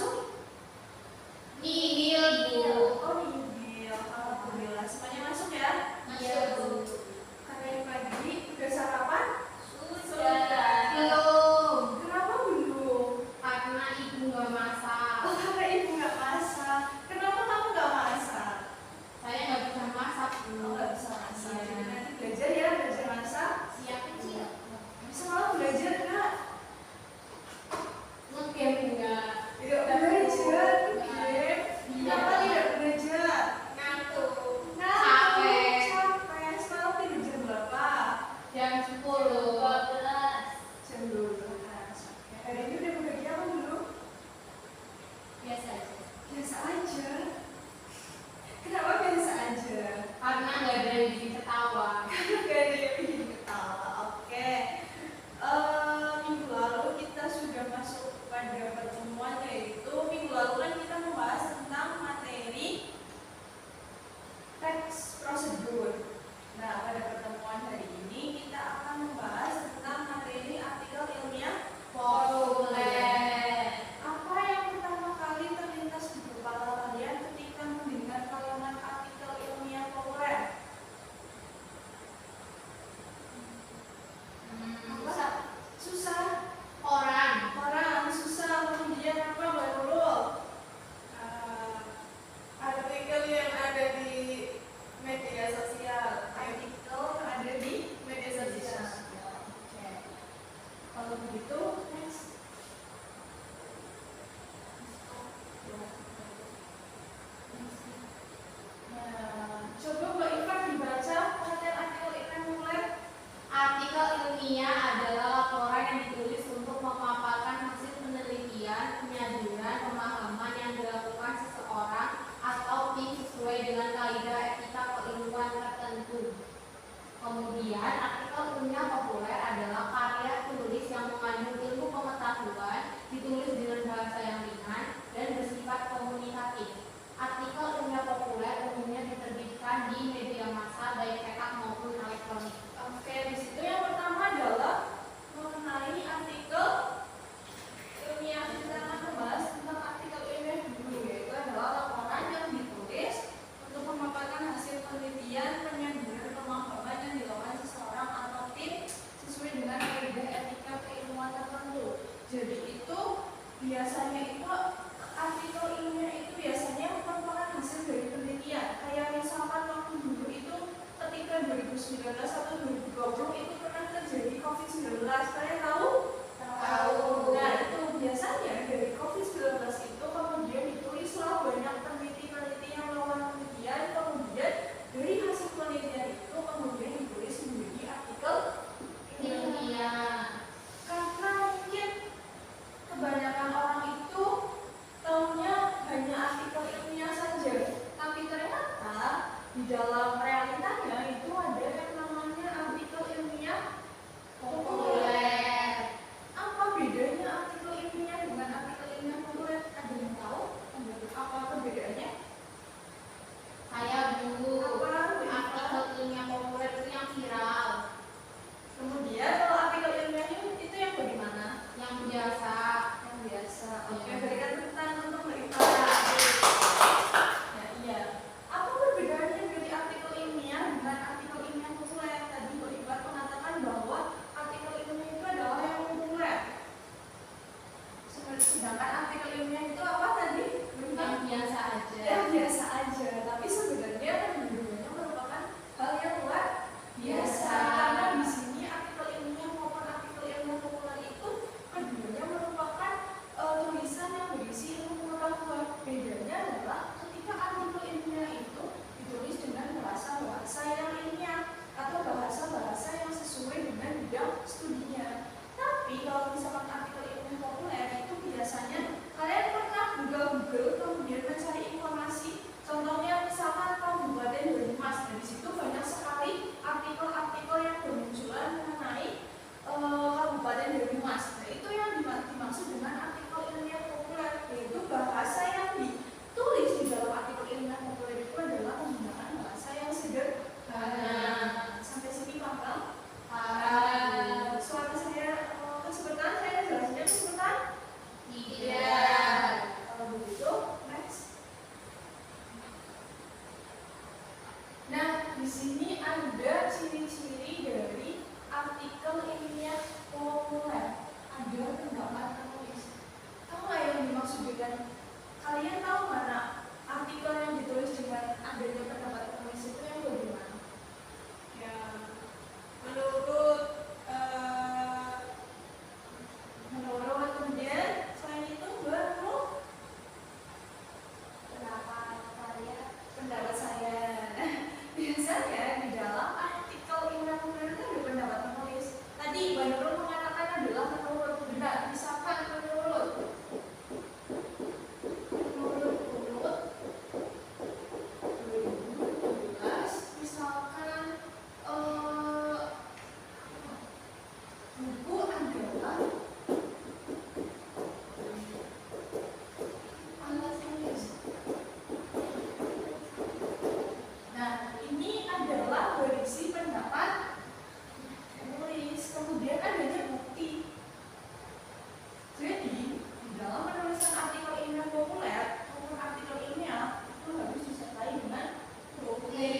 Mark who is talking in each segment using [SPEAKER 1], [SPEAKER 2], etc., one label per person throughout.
[SPEAKER 1] masuk?
[SPEAKER 2] Nihil, Bu.
[SPEAKER 1] Oh, nihil. Alhamdulillah. Semuanya masuk ya?
[SPEAKER 2] Iya, Bu.
[SPEAKER 1] Kalian pagi udah sarapan?
[SPEAKER 2] Sudah. Belum.
[SPEAKER 1] Kenapa belum?
[SPEAKER 2] Karena ibu nggak masak.
[SPEAKER 1] Oh, karena ibu nggak masak. Kenapa kamu nggak masak?
[SPEAKER 2] Saya nggak bisa masak, Bu.
[SPEAKER 1] Oh, nggak bisa masak.
[SPEAKER 2] Iya.
[SPEAKER 1] Jadi nanti belajar ya, belajar masak.
[SPEAKER 2] Siap kecil.
[SPEAKER 1] Bisa malah belajar nggak?
[SPEAKER 2] Ngegame enggak?
[SPEAKER 1] Tidak belajar. Kenapa tidak belajar?
[SPEAKER 2] Ngantuk.
[SPEAKER 1] Capek. Semalam tidur jam berapa?
[SPEAKER 2] Jam 10.
[SPEAKER 1] Jam 12. Oke. Hari ini udah bekerja apa belum? sini ada ciri-ciri dari artikel ilmiah populer. Ada pendapat penulis. Tahu nggak yang dimaksud dengan? Kalian tahu mana artikel yang ditulis dengan adanya pendapat penulis itu yang bagaimana?
[SPEAKER 2] Ya, menurut
[SPEAKER 1] Menurut, kemudian selain itu baru pendapat saya. Biasanya di dalam artikel ilmiah populer itu ada pendapat penulis. Tadi Mbak Nurul mengatakan adalah menurut, benar. Misalkan menurut 2017, misalkan buku adalah alat tulis. Nah, ini adalah berisi pendapat penulis. Kemudian adanya bukti. Jadi, di dalam penulisan artikel ilmiah populer maupun artikel ilmiah itu harus disertai dengan bukti.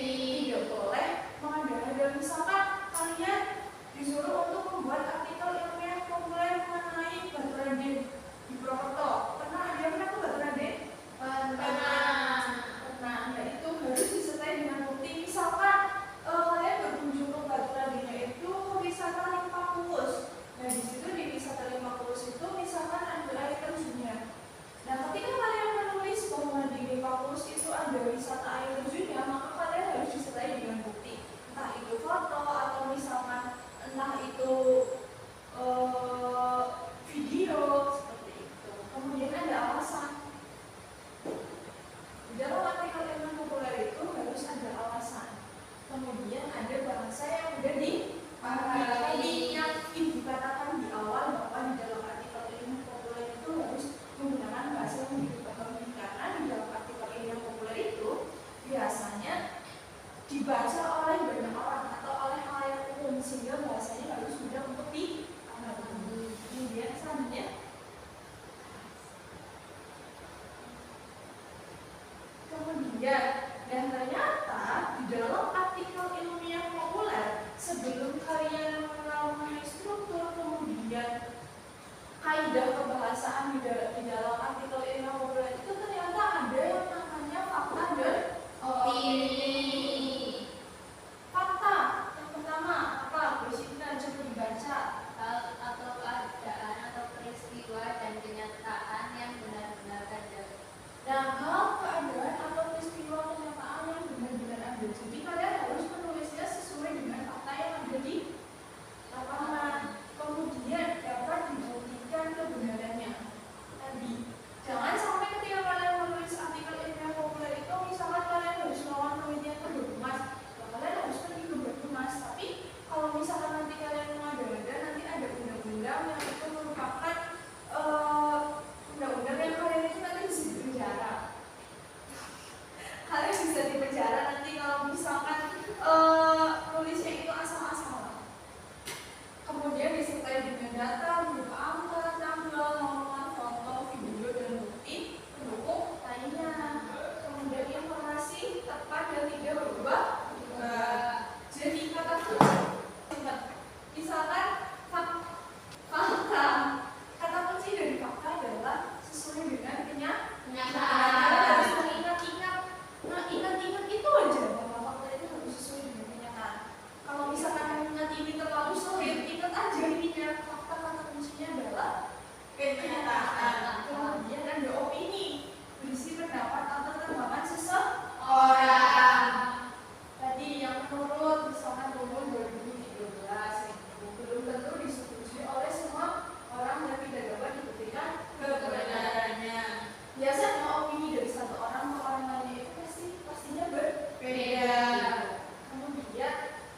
[SPEAKER 1] Tidak boleh mengada-ada. Misalkan kalian disuruh untuk membuat artikel ilmiah populer mengenai batu raden di Purwokerto. Pernah ada yang pernah tuh batu raden? Pernah. Nah, itu harus disertai dengan bukti. Misalkan kalian berkunjung ke batu radennya itu wisata Limpa Pulus. Nah, di situ di wisata Limpa Pulus itu misalkan ada air terjunnya. Nah, ketika kalian menulis bahwa di Limpa Pulus itu ada wisata air terjunnya, maka kalian harus disertai dengan bukti. Entah itu foto atau misalkan entah itu video seperti itu. Kemudian ada alasan. Di dalam artikel ilmiah populer itu harus ada alasan. Kemudian ada bahasa yang sudah dipahami yang ibu katakan di awal bahwa di dalam artikel ilmiah populer itu harus menggunakan bahasa yang dipahami, karena di dalam artikel ilmiah populer itu biasanya dibaca oleh banyak orang atau oleh halayak umum, sehingga bahasanya harus mudah untuk dipahami. Kemudian selanjutnya dan ternyata di dalam artikel ilmiah populer sebelum kalian mengenal mengenai struktur kemudian kaidah kebahasaan di dalam artikel ilmiah populer itu ternyata ada yang namanya fakta dan opini. Fakta yang pertama apa? Berisikan coba dibaca.
[SPEAKER 2] hal atau keadaan atau peristiwa dan kenyataan yang benar-benar ada.
[SPEAKER 1] Nah, hal, keadaan atau peristiwa kenyataan yang benar-benar ada. Jadi kalian harus menulisnya sesuai dengan fakta yang ada di lapangan. Kemudian dapat dibuktikan kebenarannya. Tadi, jangan sampai ketika kalian menulis artikel ilmiah populer itu, misalkan kalian harus melawan penelitian ke Berkumas, kalian harus pergi ke Berkumas. Tapi kalau misalkan nanti kalian mengada-ada, nanti ada undang-undang yang itu merupakan undang-undang yang kalian itu nanti bisa dipenjara. Kalian bisa dipenjara nanti kalau misalkan nulisnya itu asal-asalan. Kemudian disertai dengan data berupa angka, tanggal, nomor, foto, video, dan bukti pendukung lainnya. Kemudian informasi tepat dan tidak berubah. Jadi kata kunci, misalkan fakta. Kata kunci dari fakta adalah sesuai dengan kenyataan. Harus ingat-ingat itu aja bahwa fakta itu harus sesuai dengan kenyataan. Kalau misalkan ingat ini terlalu sulit, ingat aja intinya fakta. Kata kuncinya adalah kenyataan. Kemudian ada opini, berisi pendapat atau tanggapan seseorang. Tadi yang menurut misalkan tahun 2013 belum tentu disetujui oleh semua orang dan tidak dapat dibuktikan kebenarannya. Biasanya opini dari satu orang ke orang lainnya itu pastinya berbeda. Kemudian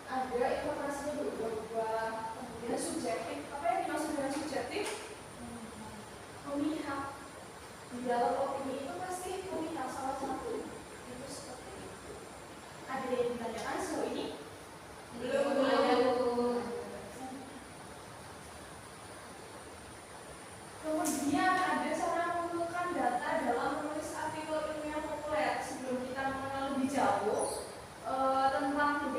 [SPEAKER 1] ada informasinya berubah-ubah. Kemudian subjektif. Apa yang dimaksud dengan subjektif? Memihak. Di dalam opini itu pasti memihak salah satu. Itu seperti itu. Ada yang ditanyakan sejauh ini? Belum. Kemudian ada cara mengumpulkan data dalam menulis artikel ilmiah populer. Sebelum kita mengenal lebih jauh tentang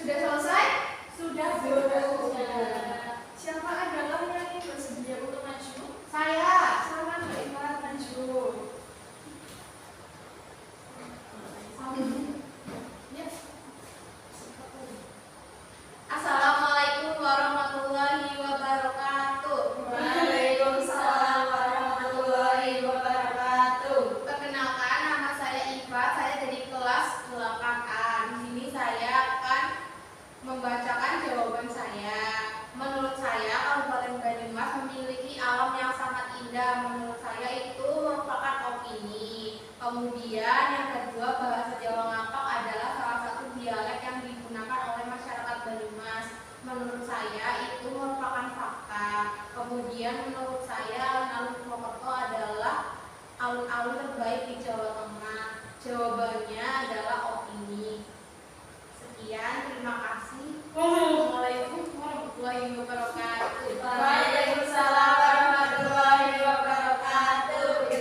[SPEAKER 1] Sudah selesai? Sudah belum?
[SPEAKER 2] Sudah.
[SPEAKER 1] Siapa adalah yang ingin bersedia untuk maju?
[SPEAKER 2] Saya.
[SPEAKER 1] Sama Mbak Iva maju. Ya.
[SPEAKER 2] Assalamualaikum warahmatullahi wabarakatuh.
[SPEAKER 1] Waalaikumsalam warahmatullahi wabarakatuh.
[SPEAKER 2] Perkenalkan, nama saya Iva. Saya dari kelas 8A. Di sini saya akan membacakan jawaban saya. Menurut saya, Kabupaten Banyumas memiliki alam yang sangat indah. Menurut saya itu merupakan opini. Kemudian yang kedua, bahasa Jawa Ngapak adalah salah satu dialek yang digunakan oleh masyarakat Banyumas. Menurut saya itu merupakan fakta. Kemudian menurut saya alun-alun Purwokerto adalah alun-alun terbaik di Jawa Tengah. Jawabannya adalah opini. Sekian, terima kasih. Wassalamualaikum warahmatullahi wabarakatuh.
[SPEAKER 1] Waalaikumsalam warahmatullahi wabarakatuh.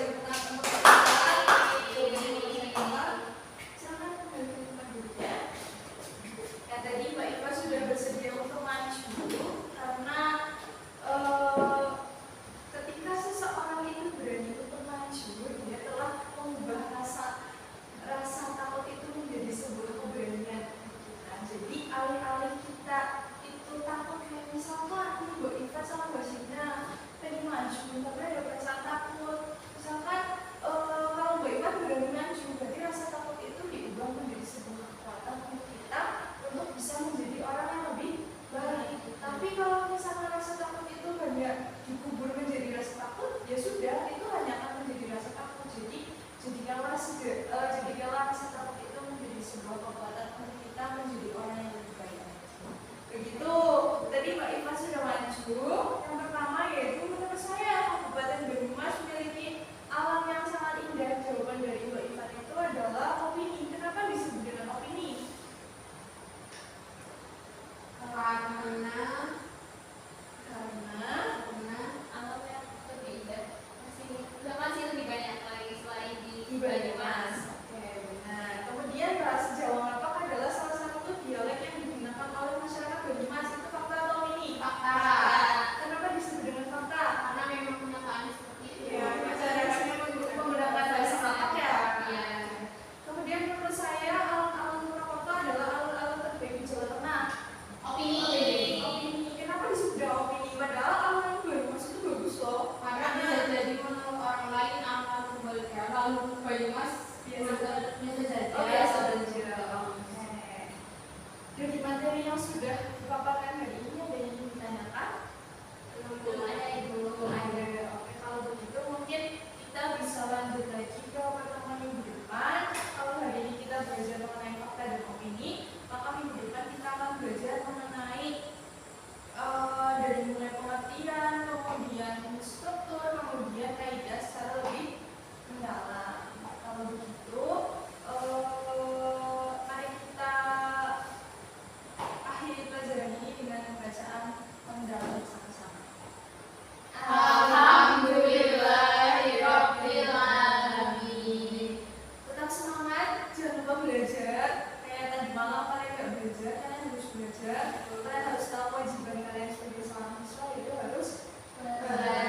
[SPEAKER 1] Silakan kembali ke tempat duduknya. Ya, tadi Mbak Iva sudah bersedia untuk maju karena ketika seseorang itu berani untuk maju, dia telah mengubah rasa takut itu menjadi sebuah keberanian. Nah, jadi alih-alih kita itu takut, kayak misalkan Mbak Iva sama Mbak Sina pengen maju tapi ada perasaan takut. Misalkan kalau Mbak Iva berani maju, berarti rasa takut itu diubah menjadi sebuah kekuatan untuk kita untuk bisa menjadi orang yang lebih baik. Tapi kalau misalkan rasa takut itu hanya dikubur menjadi rasa takut, ya sudah, itu hanya akan menjadi rasa takut. Jadikanlah rasa takut itu menjadi sebuah kekuatan untuk kita menjadi orang yang lebih baik. Begitu. Tadi Mbak Iva sudah maju. Yang pertama yaitu menurut saya Kabupaten Banyumas memiliki alam yang sangat indah. Jawaban dari Mbak Iva itu adalah opini. Kenapa disebut dengan opini? Karena
[SPEAKER 2] alam yang lebih indah masih lebih banyak lagi selain
[SPEAKER 1] di Banyumas. Oke, benar. Kemudian bahasa Jawa Ngapak adalah salah satu dialek yang digunakan oleh masyarakat Banyumas. Itu fakta atau opini?
[SPEAKER 2] Fakta.
[SPEAKER 1] Kenapa disebut dengan fakta?
[SPEAKER 2] Karena memang kenyataannya seperti itu.
[SPEAKER 1] Ya, masyarakatnya menggunakan bahasa Ngapak ya.
[SPEAKER 2] Iya.
[SPEAKER 1] Kemudian menurut saya alun-alun Purwokerto adalah alun-alun terbaik di Jawa Tengah.
[SPEAKER 2] Opini.
[SPEAKER 1] Kenapa disebut dengan opini? Padahal alun-alun Banyumas itu bagus loh.
[SPEAKER 2] Karena bisa jadi menurut orang lain alun-alun Banyumas biasa saja.
[SPEAKER 1] Oh, biasa saja. Oke. Dari materi yang sudah dipaparkan hari ini ada yang ingin ditanyakan?
[SPEAKER 2] Belum ada ibu.
[SPEAKER 1] Belum ada. Oke, kalau begitu mungkin kita bisa lanjut lagi ke pertemuan minggu depan. Kalau hari ini kita belajar mengenai fakta dan opini, maka minggu depan kita akan belajar mengenai dari mulai pengertian, kemudian struktur, kemudian kaidah secara lebih mendalam. Kalau begitu, mari kita akhiri pelajaran ini dengan bacaan mendalam bersama-sama.
[SPEAKER 2] Alhamdulillahirabbil alamin.
[SPEAKER 1] Tetap semangat, jangan lupa belajar. Kayak tadi malam kalian nggak belajar, kalian harus belajar. Kalian harus tahu kewajiban kalian sebagai seorang siswa, itu harus belajar.